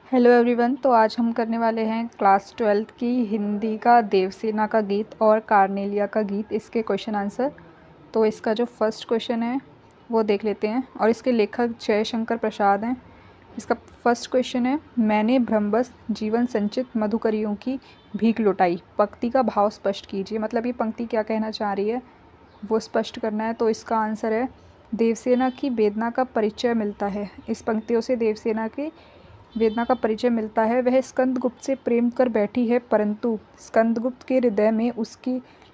Hello everyone. तो आज हम करने वाले हैं क्लास 12th की हिंदी का देवसेना का गीत और कार्नेलिया का गीत, इसके क्वेश्चन आंसर। तो इसका जो फर्स्ट क्वेश्चन है वो देख लेते हैं और इसके लेखक जयशंकर प्रसाद हैं। इसका फर्स्ट क्वेश्चन है, मैंने भ्रमबस जीवन संचित मधुकरियों की भीख लुटाई, पंक्ति का भाव स्पष्ट कीजिए। मतलब ये पंक्ति क्या कहना चाह रही है वो स्पष्ट करना है। तो इसका आंसर है, देवसेना की वेदना का परिचय मिलता है। इस पंक्तियों से देवसेना की वेदना का परिचय मिलता है। वह स्कंदगुप्त से प्रेम कर बैठी है, परंतु स्कंदगुप्त के हृदय में उसके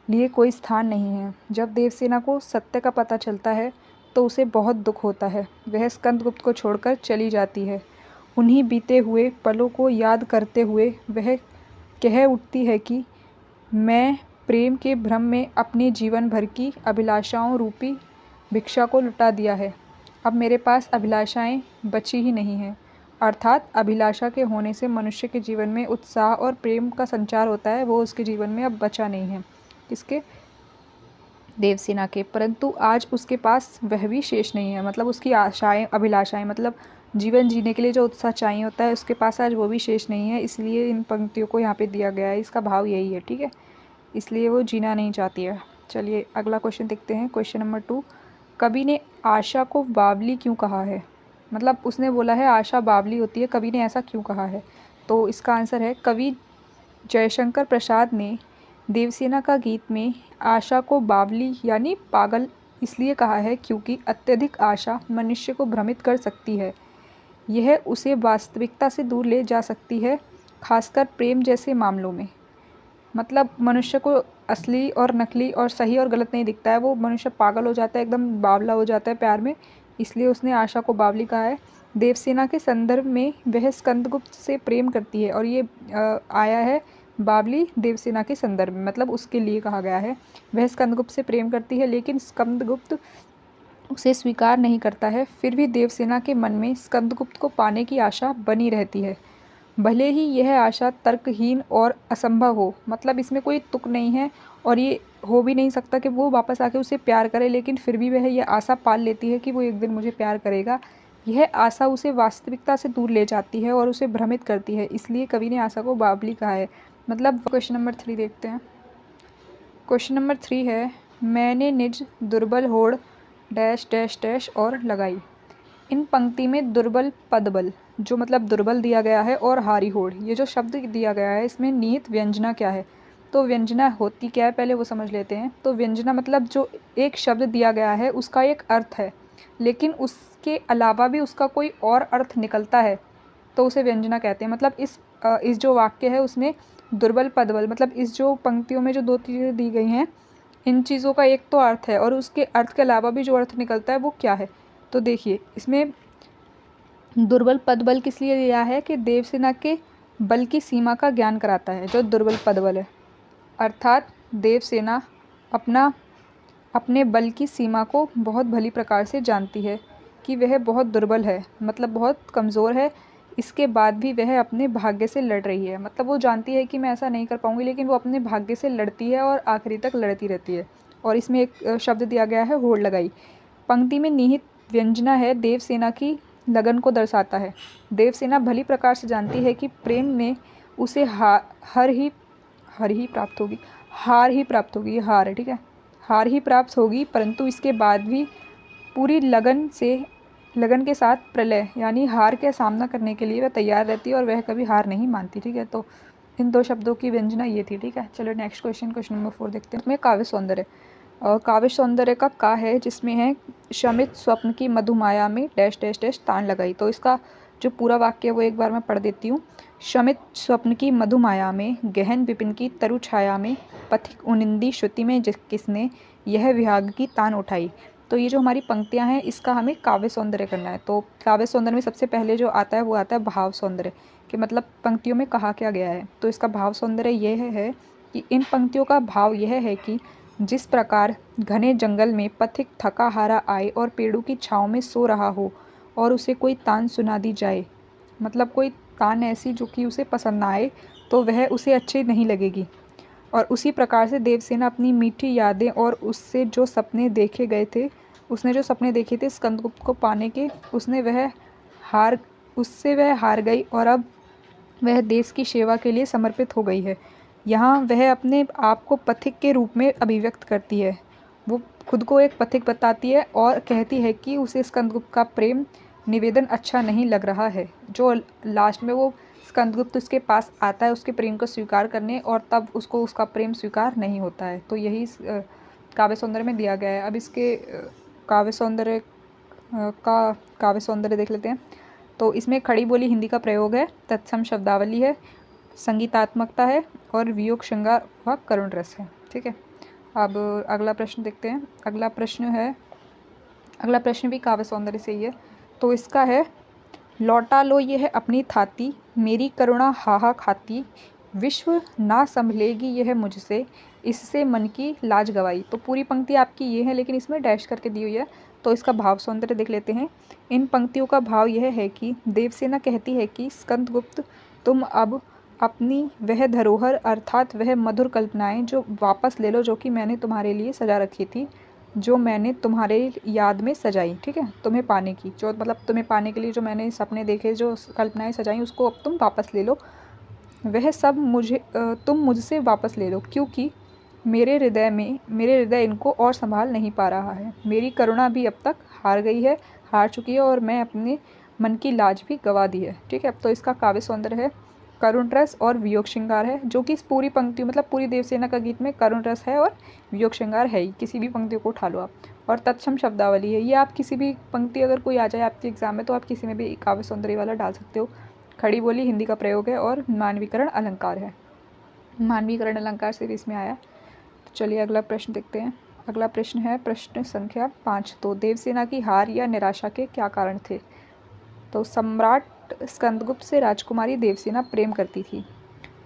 लिए कोई स्थान नहीं है। जब देवसेना को सत्य का पता चलता है तो उसे बहुत दुख होता है। वह स्कंदगुप्त को छोड़कर चली जाती है। उन्हीं बीते हुए पलों को याद करते हुए वह कह उठती है कि मैं प्रेम के भ्रम में अपने जीवन भर की अभिलाषाओं रूपी भिक्षा को लुटा दिया है। अब मेरे पास अभिलाषाएं बची ही नहीं हैं। अर्थात अभिलाषा के होने से मनुष्य के जीवन में उत्साह और प्रेम का संचार होता है, वो उसके जीवन में अब बचा नहीं है। किसके? देवसेना के। परंतु आज उसके पास वह भी शेष नहीं है। मतलब उसकी आशाएं, अभिलाषाएं, मतलब जीवन जीने के लिए जो उत्साह चाहिए होता है, उसके पास आज वो भी शेष नहीं है। इसलिए इन पंक्तियों को यहाँ पे दिया गया है। इसका भाव यही है, ठीक है। इसलिए वो जीना नहीं चाहती है। चलिए अगला क्वेश्चन देखते हैं। क्वेश्चन नंबर 2, कवि ने आशा को बावली क्यों कहा है? मतलब उसने बोला है आशा बावली होती है, कवि ने ऐसा क्यों कहा है? तो इसका आंसर है, कवि जयशंकर प्रसाद ने देवसेना का गीत में आशा को बावली यानी पागल इसलिए कहा है क्योंकि अत्यधिक आशा मनुष्य को भ्रमित कर सकती है। यह उसे वास्तविकता से दूर ले जा सकती है, खासकर प्रेम जैसे मामलों में। मतलब मनुष्य को असली और नकली और सही और गलत नहीं दिखता है, वो मनुष्य पागल हो जाता है, एकदम बावला हो जाता है प्यार में। इसलिए उसने आशा को बावली कहा है। देवसेना के संदर्भ में वह स्कंदगुप्त से प्रेम करती है और ये आया है बावली देवसेना के संदर्भ में, मतलब उसके लिए कहा गया है। वह स्कंदगुप्त से प्रेम करती है लेकिन स्कंदगुप्त उसे स्वीकार नहीं करता है। फिर भी देवसेना के मन में स्कंदगुप्त को पाने की आशा बनी रहती है, भले ही यह आशा तर्कहीन और असंभव हो। मतलब इसमें कोई तुक नहीं है और ये हो भी नहीं सकता कि वो वापस आके उसे प्यार करे, लेकिन फिर भी वह यह आशा पाल लेती है कि वो एक दिन मुझे प्यार करेगा। यह आशा उसे वास्तविकता से दूर ले जाती है और उसे भ्रमित करती है, इसलिए कवि ने आशा को बावली कहा है। मतलब क्वेश्चन नंबर 3 देखते हैं। क्वेश्चन नंबर 3 है, मैंने निज दुर्बल होड़ डैश डैश डैश और लगाई। इन पंक्ति में दुर्बल पदबल, जो मतलब दुर्बल दिया गया है, और हारी होड़, ये जो शब्द दिया गया है, इसमें निहित व्यंजना क्या है? तो व्यंजना होती क्या है पहले वो समझ लेते हैं। तो व्यंजना मतलब जो एक शब्द दिया गया है उसका एक अर्थ है, लेकिन उसके अलावा भी उसका कोई और अर्थ निकलता है तो उसे व्यंजना कहते हैं। मतलब इस जो वाक्य है उसमें दुर्बल पदबल, मतलब इस जो पंक्तियों में जो दो चीज़ें दी गई हैं, इन चीज़ों का एक तो अर्थ है और उसके अर्थ के अलावा भी जो अर्थ निकलता है वो क्या है? तो देखिए, इसमें दुर्बल पदबल किस लिए दिया है कि देवसेना के बल की सीमा का ज्ञान कराता है जो दुर्बल पदबल है। अर्थात देवसेना अपने बल की सीमा को बहुत भली प्रकार से जानती है कि वह बहुत दुर्बल है, मतलब बहुत कमज़ोर है। इसके बाद भी वह अपने भाग्य से लड़ रही है। मतलब वो जानती है कि मैं ऐसा नहीं कर पाऊंगी, लेकिन वो अपने भाग्य से लड़ती है और आखिरी तक लड़ती रहती है। और इसमें एक शब्द दिया गया है, होड़ लगाई। पंक्ति में निहित व्यंजना है, देवसेना की लगन को दर्शाता है। देवसेना भली प्रकार से जानती है कि प्रेम में उसे हर ही प्राप्त होगी, हार ही प्राप्त होगी, ये हार है, ठीक है, हार ही प्राप्त होगी। परंतु इसके बाद भी पूरी लगन के साथ प्रलय यानी हार का सामना करने के लिए वह तैयार रहती है और वह कभी हार नहीं मानती, ठीक है। तो इन दो शब्दों की व्यंजना ये थी, ठीक है। चलो नेक्स्ट क्वेश्चन, क्वेश्चन नंबर 4 देखते हैं। इसमें काव्य सौंदर्य, और काव्य सौंदर्य का का है जिसमें है शमित स्वप्न की मधुमाया में डैश डैश डैश तान लगाई। तो इसका जो पूरा वाक्य है वो एक बार मैं पढ़ देती हूँ। शमित स्वप्न की मधुमाया में, गहन विपिन की तरु छाया में, पथिक उनिंदी श्रुति में किसने यह विहाग की तान उठाई। तो ये जो हमारी पंक्तियाँ हैं इसका हमें काव्य सौंदर्य करना है। तो काव्य सौंदर्य में सबसे पहले जो आता है वो आता है भाव सौंदर्य, कि मतलब पंक्तियों में कहा क्या गया है। तो इसका भाव सौंदर्य यह है कि इन पंक्तियों का भाव यह है कि जिस प्रकार घने जंगल में पथिक थका हारा आए और पेड़ों की छाँव में सो रहा हो और उसे कोई तान सुना दी जाए, मतलब कोई तान ऐसी जो कि उसे पसंद ना आए तो वह उसे अच्छी नहीं लगेगी। और उसी प्रकार से देवसेना अपनी मीठी यादें और उससे जो सपने देखे गए थे, उसने जो सपने देखे थे स्कंदगुप्त को पाने के, उससे वह हार गई और अब वह देश की सेवा के लिए समर्पित हो गई है। यहाँ वह अपने आप को पथिक के रूप में अभिव्यक्त करती है। वो खुद को एक पथिक बताती है और कहती है कि उसे स्कंदगुप्त का प्रेम निवेदन अच्छा नहीं लग रहा है। जो लास्ट में वो स्कंदगुप्त उसके पास आता है उसके प्रेम को स्वीकार करने, और तब उसको उसका प्रेम स्वीकार नहीं होता है। तो यही काव्य सौंदर्य में दिया गया है। अब इसके काव्य सौंदर्य काव्य सौंदर्य देख लेते हैं। तो इसमें खड़ी बोली हिंदी का प्रयोग है, तत्सम शब्दावली है, संगीतात्मकता है और वियोग श्रृंगार व करुण रस है। ठीक है, अब अगला प्रश्न देखते हैं। अगला प्रश्न भी काव्य सौंदर्य से ही है। तो इसका है, लौटा लो यह अपनी थाती, मेरी करुणा हाहा खाती, विश्व ना संभलेगी यह मुझसे, इससे मन की लाज गवाई। तो पूरी पंक्ति आपकी ये है, लेकिन इसमें डैश करके दी हुई है। तो इसका भाव सौंदर्य देख लेते हैं। इन पंक्तियों का भाव यह है कि देवसेना कहती है कि स्कंदगुप्त, तुम अब अपनी वह धरोहर अर्थात वह मधुर कल्पनाएं जो वापस ले लो, जो कि मैंने तुम्हारे लिए सजा रखी थी, जो मैंने तुम्हारे याद में सजाई। ठीक है, तुम्हें पाने की, जो मतलब तुम्हें पाने के लिए जो मैंने सपने देखे, जो कल्पनाएं सजाई, उसको अब तुम वापस ले लो। वह सब तुम मुझसे वापस ले लो, क्योंकि मेरे हृदय इनको और संभाल नहीं पा रहा है। मेरी करुणा भी अब तक हार चुकी है और मैं अपने मन की लाज भी गवा दी है। ठीक है, तो इसका काव्य सौंदर्य है, करुण रस और वियोग श्रृंगार है, जो कि इस पूरी पंक्ति मतलब पूरी देवसेना का गीत में करुण रस है और वियोग श्रृंगार है ही। किसी भी पंक्ति को उठा लो आप। और तत्सम शब्दावली है, ये आप किसी भी पंक्ति अगर कोई आ जाए आपके एग्जाम में तो आप किसी में भी काव्य सौंदर्य वाला डाल सकते हो। खड़ी बोली हिंदी का प्रयोग है और मानवीकरण अलंकार है। मानवीकरण अलंकार से भी इसमें आया। तो चलिए अगला प्रश्न देखते हैं। अगला प्रश्न है प्रश्न संख्या 5। तो देवसेना की हार या निराशा के क्या कारण थे? तो सम्राट स्कंदगुप्त से राजकुमारी देवसेना प्रेम करती थी।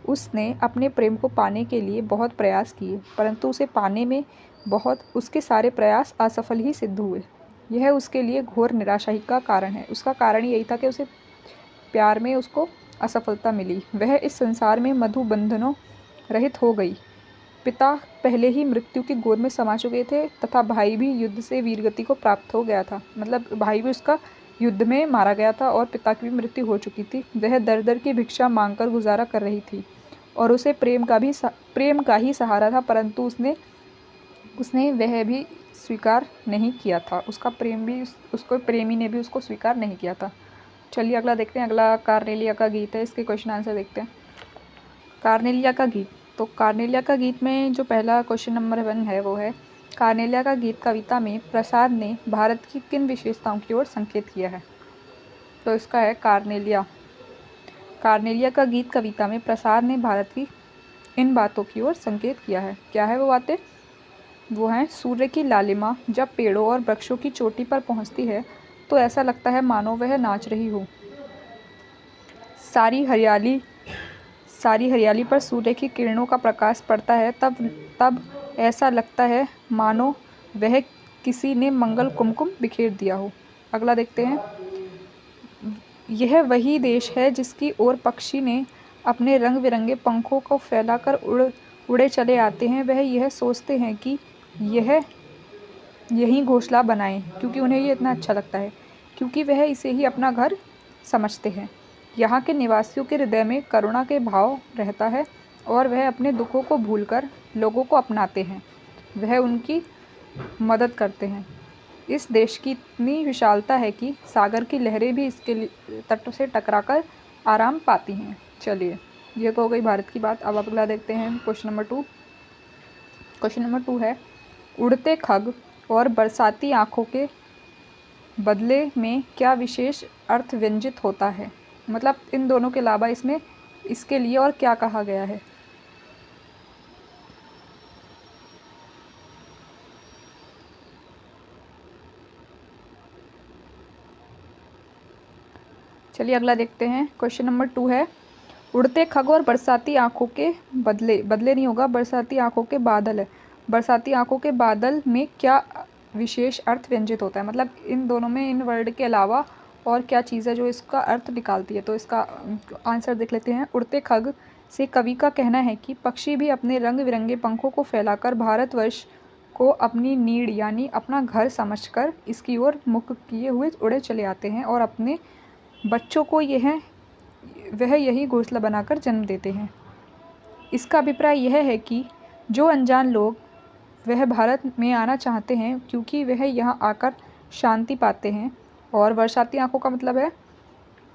उसने अपने प्रेम को पाने के लिए बहुत प्रयास किए, परंतु उसे पाने में उसके सारे प्रयास असफल ही सिद्ध हुए। यह उसके लिए घोर निराशा ही का कारण है। उसका कारण यही था कि उसे प्यार में उसको असफलता मिली। वह इस संसार में मधु बंधनों रहित हो गई। पिता पहले ही मृत्यु की गोद में समा चुके थे तथा भाई भी युद्ध से वीरगति को प्राप्त हो गया था। मतलब भाई भी उसका युद्ध में मारा गया था और पिता की भी मृत्यु हो चुकी थी। वह दर दर की भिक्षा मांगकर गुजारा कर रही थी और उसे प्रेम का ही सहारा था, परंतु उसने वह भी स्वीकार नहीं किया था। उसका प्रेम भी उसको प्रेमी ने भी उसको स्वीकार नहीं किया था। चलिए अगला देखते हैं। अगला कार्नेलिया का गीत है, इसके क्वेश्चन आंसर देखते हैं। कार्नेलिया का गीत। तो कार्नेलिया का गीत में जो पहला क्वेश्चन नंबर 1 है वो है, कार्नेलिया का गीत कविता में प्रसाद ने भारत की किन विशेषताओं की ओर संकेत किया है? तो इसका है कार्नेलिया का गीत कविता में प्रसाद ने भारत की इन बातों की ओर संकेत किया है। क्या है वो बातें? वो हैं, सूर्य की लालिमा जब पेड़ों और वृक्षों की चोटी पर पहुंचती है तो ऐसा लगता है मानो वह नाच रही हो। सारी हरियाली पर सूर्य की किरणों का प्रकाश पड़ता है, तब ऐसा लगता है मानो वह किसी ने मंगल कुमकुम बिखेर दिया हो। अगला देखते हैं। यह वही देश है जिसकी ओर पक्षी ने अपने रंग बिरंगे पंखों को फैलाकर उड़े चले आते हैं। वह यह सोचते हैं कि यही घोंसला बनाएं, क्योंकि उन्हें ये इतना अच्छा लगता है, क्योंकि वह इसे ही अपना घर समझते हैं। यहाँ के निवासियों के हृदय में करुणा के भाव रहता है और वह अपने दुखों को भूलकर लोगों को अपनाते हैं। वह उनकी मदद करते हैं। इस देश की इतनी विशालता है कि सागर की लहरें भी इसके तट से टकराकर आराम पाती हैं। चलिए, ये तो हो गई भारत की बात। अब अगला देखते हैं क्वेश्चन नंबर 2। क्वेश्चन नंबर 2 है, उड़ते खग और बरसाती आँखों के बदले में क्या विशेष अर्थ व्यंजित होता है? मतलब इन दोनों के अलावा इसमें इसके लिए और क्या कहा गया है? चलिए अगला देखते हैं। क्वेश्चन नंबर 2 है, उड़ते खग और बरसाती आँखों के बदले नहीं होगा, बरसाती आँखों के बादल है। बरसाती आँखों के बादल में क्या विशेष अर्थ व्यंजित होता है? मतलब इन दोनों में, इन वर्ड के अलावा और क्या चीज़ है जो इसका अर्थ निकालती है? तो इसका आंसर देख लेते हैं। उड़ते खग से कवि का कहना है कि पक्षी भी अपने रंग बिरंगे पंखों को फैलाकर भारतवर्ष को अपनी नीड़ यानी अपना घर समझकर इसकी ओर मुख किए हुए उड़े चले आते हैं और अपने बच्चों को वह यही घोंसला बनाकर जन्म देते हैं। इसका अभिप्राय यह है कि जो अनजान लोग वह भारत में आना चाहते हैं क्योंकि वह यहाँ आकर शांति पाते हैं। और बरसाती आँखों का मतलब है,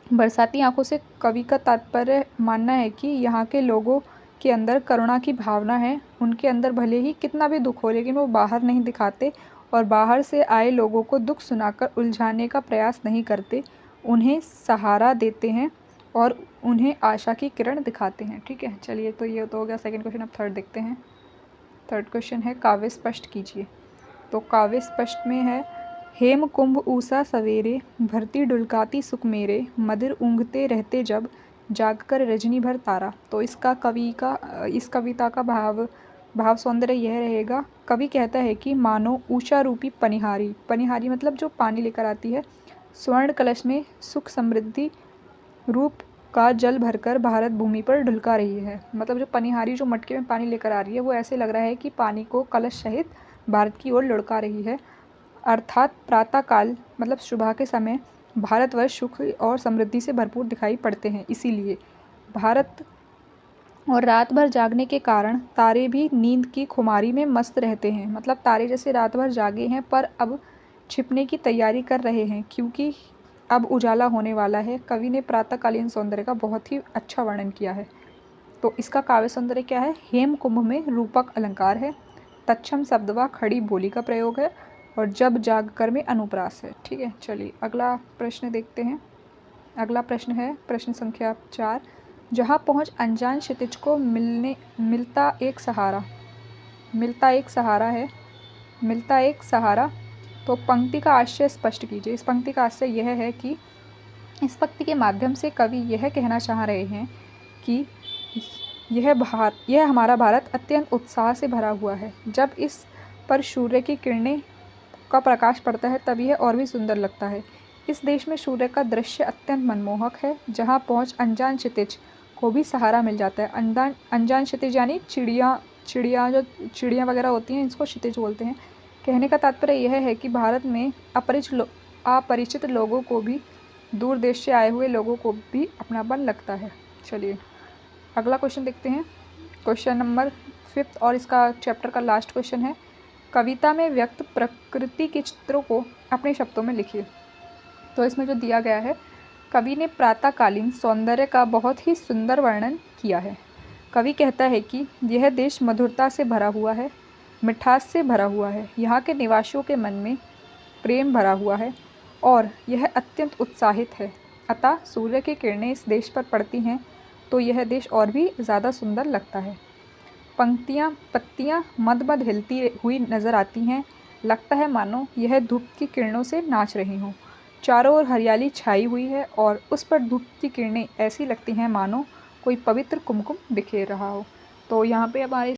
बरसाती आँखों से कवि का तात्पर्य मानना है कि यहाँ के लोगों के अंदर करुणा की भावना है। उनके अंदर भले ही कितना भी दुख हो लेकिन वो बाहर नहीं दिखाते और बाहर से आए लोगों को दुख सुनाकर उलझाने का प्रयास नहीं करते, उन्हें सहारा देते हैं और उन्हें आशा की किरण दिखाते हैं। ठीक है, चलिए, तो ये तो हो गया सेकंड क्वेश्चन। अब थर्ड देखते हैं। थर्ड क्वेश्चन है काव्य स्पष्ट कीजिए। तो काव्य स्पष्ट में है, हेम कुंभ ऊषा सवेरे, भरती डुलकाती सुख मेरे, मदिर ऊँघते रहते जब, जागकर रजनी भर तारा। तो इस कविता का भाव सौंदर्य यह रहेगा। कवि कहता है कि मानो उषा रूपी पनिहारी, पनिहारी मतलब जो पानी लेकर आती है, स्वर्ण कलश में सुख समृद्धि रूप का जल भरकर भारत भूमि पर ढुलका रही है। मतलब जो पनिहारी जो मटके में पानी लेकर आ रही है, वो ऐसे लग रहा है कि पानी को कलश सहित भारत की ओर लुढ़का रही है। अर्थात प्रातःकाल मतलब सुबह के समय भारतवर्ष सुख और समृद्धि से भरपूर दिखाई पड़ते हैं। इसीलिए भारत और रात भर जागने के कारण तारे भी नींद की खुमारी में मस्त रहते हैं। मतलब तारे जैसे रात भर जागे हैं पर अब छिपने की तैयारी कर रहे हैं क्योंकि अब उजाला होने वाला है। कवि ने प्रातःकालीन सौंदर्य का बहुत ही अच्छा वर्णन किया है। तो इसका काव्य सौंदर्य क्या है? हेम कुंभ में रूपक अलंकार है, तत्सम शब्द व खड़ी बोली का प्रयोग है और जब जाग कर में अनुप्रास है। ठीक है, चलिए अगला प्रश्न देखते हैं। अगला प्रश्न है प्रश्न संख्या 4। जहाँ पहुँच अनजान क्षितिज को मिलता एक सहारा। मिलता एक सहारा। तो पंक्ति का आशय स्पष्ट कीजिए। इस पंक्ति का आशय यह है कि इस पंक्ति के माध्यम से कवि यह कहना चाह रहे हैं कि यह हमारा भारत अत्यंत उत्साह से भरा हुआ है। जब इस पर सूर्य की किरणें का प्रकाश पड़ता है तब यह और भी सुंदर लगता है। इस देश में सूर्य का दृश्य अत्यंत मनमोहक है। जहाँ पहुँच अनजान क्षितिज को भी सहारा मिल जाता है। अनजान क्षितिज यानी चिड़ियाँ वगैरह होती हैं, इसको क्षितिज बोलते हैं। कहने का तात्पर्य यह है कि भारत में अपरिचित लोगों को भी, दूर देश से आए हुए लोगों को भी अपनापन लगता है। चलिए अगला क्वेश्चन देखते हैं। क्वेश्चन नंबर 5 और इसका चैप्टर का लास्ट क्वेश्चन है, कविता में व्यक्त प्रकृति के चित्रों को अपने शब्दों में लिखिए। तो इसमें जो दिया गया है, कवि ने प्रातःकालीन सौंदर्य का बहुत ही सुंदर वर्णन किया है। कवि कहता है कि यह देश मधुरता से भरा हुआ है, मिठास से भरा हुआ है। यहाँ के निवासियों के मन में प्रेम भरा हुआ है और यह अत्यंत उत्साहित है। अतः सूर्य की किरणें इस देश पर पड़ती हैं तो यह देश और भी ज़्यादा सुंदर लगता है। पत्तियाँ मद मद हिलती हुई नज़र आती हैं। लगता है मानो यह धूप की किरणों से नाच रही हों। चारों ओर हरियाली छाई हुई है और उस पर धूप की किरणें ऐसी लगती हैं मानो कोई पवित्र कुमकुम बिखेर रहा हो। तो यहाँ पे हमारे